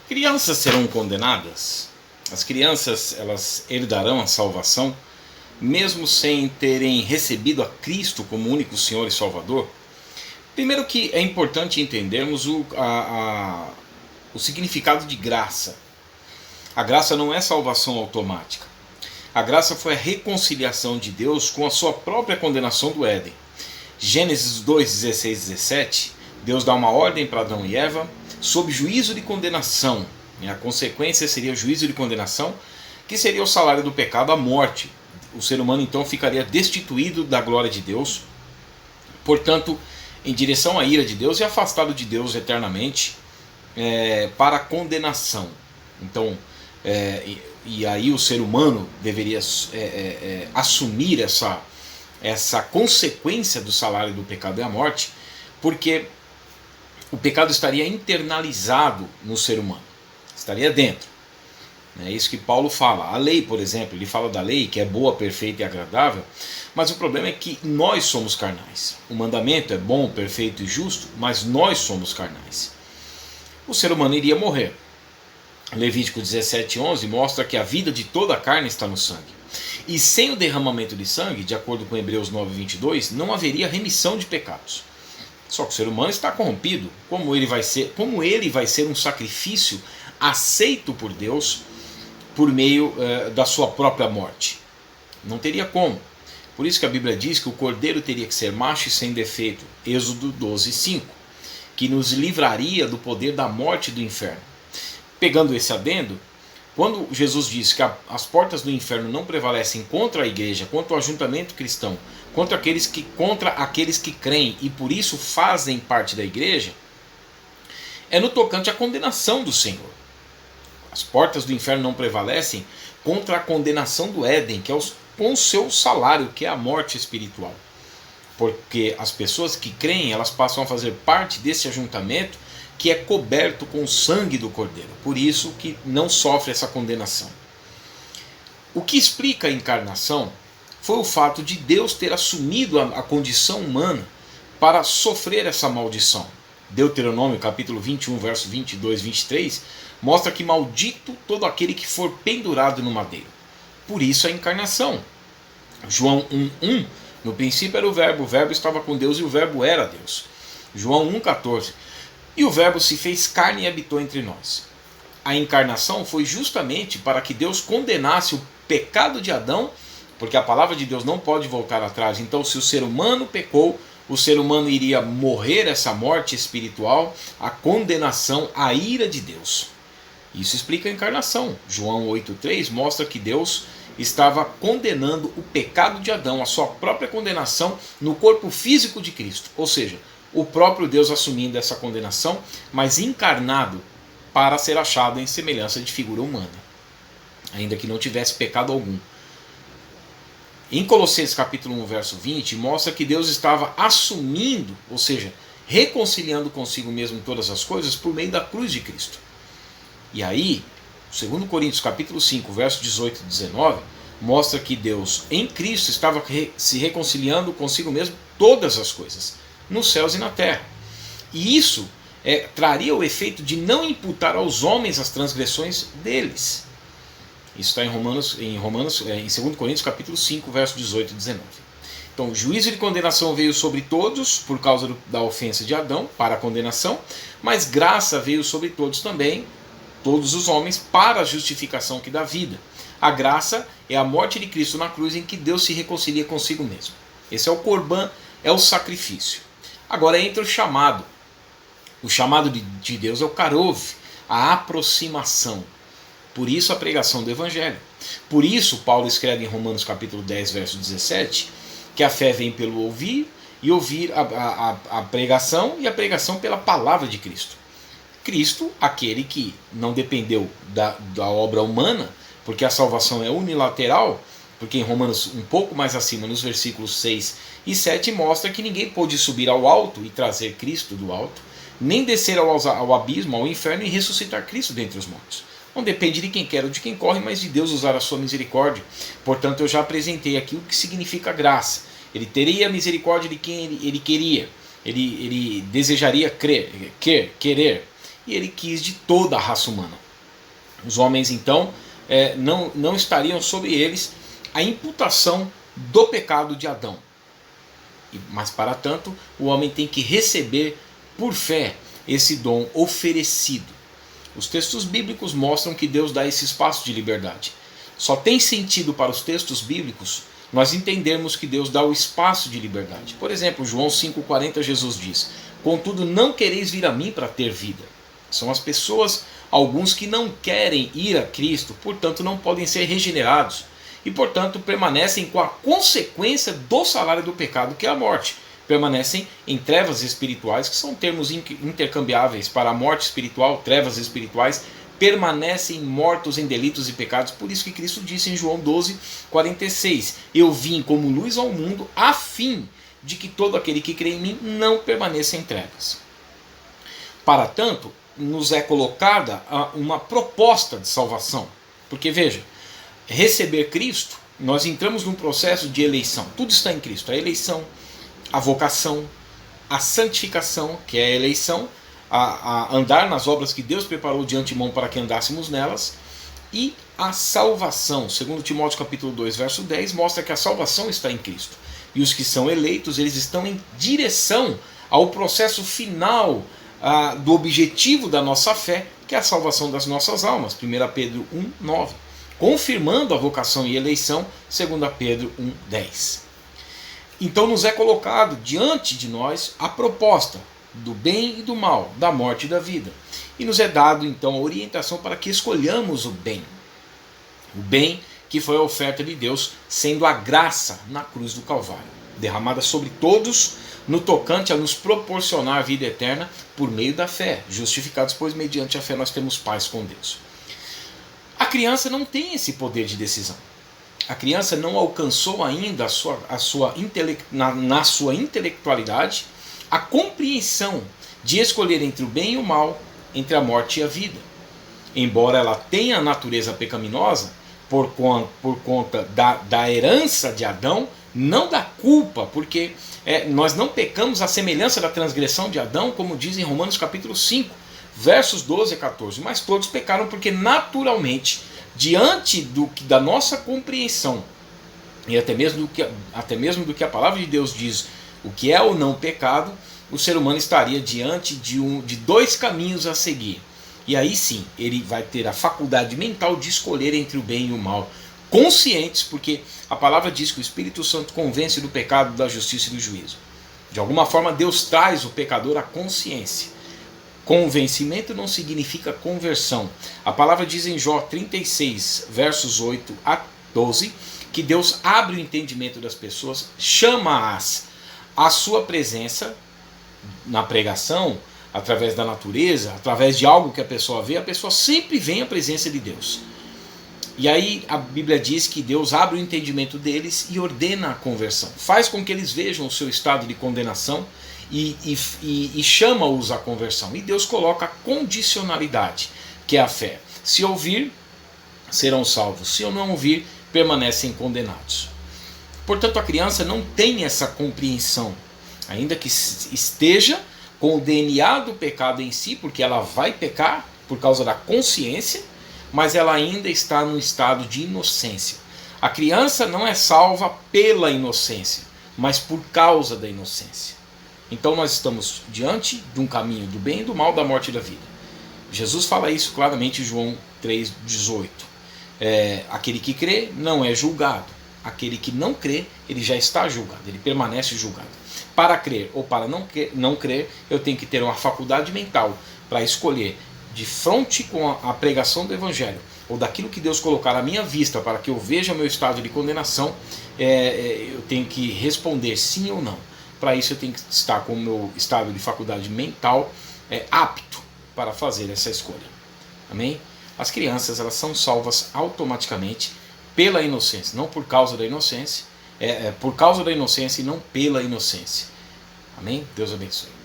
Crianças serão condenadas? As crianças, elas herdarão a salvação, mesmo sem terem recebido a Cristo como único Senhor e Salvador? Primeiro que é importante entendermos o significado de graça. A graça não é salvação automática. A graça foi a reconciliação de Deus com a sua própria condenação do Éden. Gênesis 2, 16 e 17, Deus dá uma ordem para Adão e Eva, sob juízo de condenação. A consequência seria juízo de condenação, que seria o salário do pecado, a morte. O ser humano então ficaria destituído da glória de Deus, portanto, em direção à ira de Deus e afastado de Deus eternamente, para a condenação. Então, e aí o ser humano deveria assumir essa consequência do salário do pecado e a morte, porque o pecado estaria internalizado no ser humano, estaria dentro. É isso que Paulo fala. A lei, por exemplo, ele fala da lei que é boa, perfeita e agradável, mas o problema é que nós somos carnais. O mandamento é bom, perfeito e justo, mas nós somos carnais. O ser humano iria morrer. Levítico 17:11 mostra que a vida de toda a carne está no sangue. E sem o derramamento de sangue, de acordo com Hebreus 9:22, não haveria remissão de pecados. Só que o ser humano está corrompido. Como ele vai ser um sacrifício aceito por Deus por meio da sua própria morte? Não teria como. Por isso que a Bíblia diz que o cordeiro teria que ser macho e sem defeito. Êxodo 12:5, que nos livraria do poder da morte e do inferno. Pegando esse adendo, quando Jesus diz que as portas do inferno não prevalecem contra a igreja, contra o ajuntamento cristão, contra aqueles que creem e por isso fazem parte da igreja, é no tocante à condenação do Senhor. As portas do inferno não prevalecem contra a condenação do Éden, que é com o seu salário, que é a morte espiritual. Porque as pessoas que creem, elas passam a fazer parte desse ajuntamento que é coberto com o sangue do Cordeiro. Por isso que não sofre essa condenação. O que explica a encarnação foi o fato de Deus ter assumido a condição humana para sofrer essa maldição. Deuteronômio capítulo 21, verso 22 e 23, mostra que maldito todo aquele que for pendurado no madeiro. Por isso a encarnação. João 1:1, no princípio era o verbo estava com Deus e o verbo era Deus. João 1:14, e o verbo se fez carne e habitou entre nós. A encarnação foi justamente para que Deus condenasse o pecado de Adão, porque a palavra de Deus não pode voltar atrás. Então, se o ser humano pecou, o ser humano iria morrer essa morte espiritual, a condenação, a ira de Deus. Isso explica a encarnação. João 8:3 mostra que Deus estava condenando o pecado de Adão, a sua própria condenação no corpo físico de Cristo. Ou seja, o próprio Deus assumindo essa condenação, mas encarnado para ser achado em semelhança de figura humana, ainda que não tivesse pecado algum. Em Colossenses capítulo 1, verso 20, mostra que Deus estava assumindo, ou seja, reconciliando consigo mesmo todas as coisas por meio da cruz de Cristo. E aí, 2 Coríntios capítulo 5, verso 18 e 19, mostra que Deus em Cristo estava se reconciliando consigo mesmo todas as coisas, nos céus e na terra. E isso traria o efeito de não imputar aos homens as transgressões deles. Isso está em 2 Coríntios capítulo 5, verso 18 e 19. Então, o juízo de condenação veio sobre todos por causa da ofensa de Adão, para a condenação, mas graça veio sobre todos também, todos os homens, para a justificação que dá vida. A graça é a morte de Cristo na cruz, em que Deus se reconcilia consigo mesmo. Esse é o Corban, é o sacrifício. Agora entra o chamado. O chamado de Deus é o Karov, a aproximação. Por isso a pregação do Evangelho. Por isso Paulo escreve em Romanos capítulo 10, verso 17, que a fé vem pelo ouvir, e ouvir a pregação, e a pregação pela palavra de Cristo. Cristo, aquele que não dependeu da obra humana, porque a salvação é unilateral, porque em Romanos, um pouco mais acima, nos versículos 6 e 7, mostra que ninguém pôde subir ao alto e trazer Cristo do alto, nem descer ao abismo, ao inferno, e ressuscitar Cristo dentre os mortos. Não depende de quem quer ou de quem corre, mas de Deus usar a sua misericórdia. Portanto, eu já apresentei aqui o que significa graça. Ele teria misericórdia de quem ele queria. Ele desejaria querer. e ele quis de toda a raça humana. Os homens então não estariam sobre eles a imputação do pecado de Adão. Mas para tanto, o homem tem que receber por fé esse dom oferecido. Os textos bíblicos mostram que Deus dá esse espaço de liberdade. Só tem sentido para os textos bíblicos nós entendermos que Deus dá o espaço de liberdade. Por exemplo, João 5,40, Jesus diz: contudo não quereis vir a mim para ter vida. São as pessoas, alguns que não querem ir a Cristo, portanto não podem ser regenerados e portanto permanecem com a consequência do salário do pecado, que é a morte. Permanecem em trevas espirituais, que são termos intercambiáveis para a morte espiritual, trevas espirituais, permanecem mortos em delitos e pecados. Por isso que Cristo disse em João 12,46: eu vim como luz ao mundo, a fim de que todo aquele que crê em mim não permaneça em trevas. Para tanto, nos é colocada uma proposta de salvação. Porque veja, receber Cristo, nós entramos num processo de eleição. Tudo está em Cristo. A eleição, a vocação, a santificação, que é a eleição, a andar nas obras que Deus preparou de antemão para que andássemos nelas, e a salvação. Segundo Timóteo capítulo 2, verso 10, mostra que a salvação está em Cristo. E os que são eleitos, eles estão em direção ao processo final do objetivo da nossa fé, que é a salvação das nossas almas. 1 Pedro 1,9. Confirmando a vocação e eleição, 2 Pedro 1,10. Então nos é colocado diante de nós a proposta do bem e do mal, da morte e da vida. E nos é dado então a orientação para que escolhamos o bem. O bem que foi a oferta de Deus, sendo a graça na cruz do Calvário, derramada sobre todos, no tocante a nos proporcionar a vida eterna por meio da fé. Justificados, pois mediante a fé nós temos paz com Deus. A criança não tem esse poder de decisão. A criança não alcançou ainda na sua intelectualidade a compreensão de escolher entre o bem e o mal, entre a morte e a vida. Embora ela tenha a natureza pecaminosa, por conta da herança de Adão, não da culpa, porque nós não pecamos à semelhança da transgressão de Adão, como diz em Romanos capítulo 5, versos 12 a 14. Mas todos pecaram porque naturalmente, diante da nossa compreensão, e até mesmo do que a palavra de Deus diz, o que é ou não pecado, o ser humano estaria diante de dois caminhos a seguir. E aí sim, ele vai ter a faculdade mental de escolher entre o bem e o mal, conscientes, porque a palavra diz que o Espírito Santo convence do pecado, da justiça e do juízo. De alguma forma, Deus traz o pecador à consciência. Convencimento não significa conversão. A palavra diz em Jó 36, versos 8 a 12, que Deus abre o entendimento das pessoas, chama-as à sua presença na pregação, através da natureza, através de algo que a pessoa vê, a pessoa sempre vem à presença de Deus. E aí a Bíblia diz que Deus abre o entendimento deles e ordena a conversão. Faz com que eles vejam o seu estado de condenação e chama-os à conversão. E Deus coloca a condicionalidade, que é a fé. Se ouvir, serão salvos. Se não ouvir, permanecem condenados. Portanto, a criança não tem essa compreensão, ainda que esteja com o DNA do pecado em si, porque ela vai pecar por causa da consciência, mas ela ainda está no estado de inocência. A criança não é salva pela inocência, mas por causa da inocência. Então nós estamos diante de um caminho do bem e do mal, da morte e da vida. Jesus fala isso claramente em João 3,18. Aquele que crê não é julgado. Aquele que não crê, ele já está julgado, ele permanece julgado. Para crer ou para não crer, eu tenho que ter uma faculdade mental para escolher de frente com a pregação do Evangelho, ou daquilo que Deus colocar à minha vista para que eu veja o meu estado de condenação, eu tenho que responder sim ou não. Para isso eu tenho que estar com o meu estado de faculdade mental apto para fazer essa escolha. Amém? As crianças, elas são salvas automaticamente pela inocência, não por causa da inocência, por causa da inocência e não pela inocência. Amém? Deus abençoe.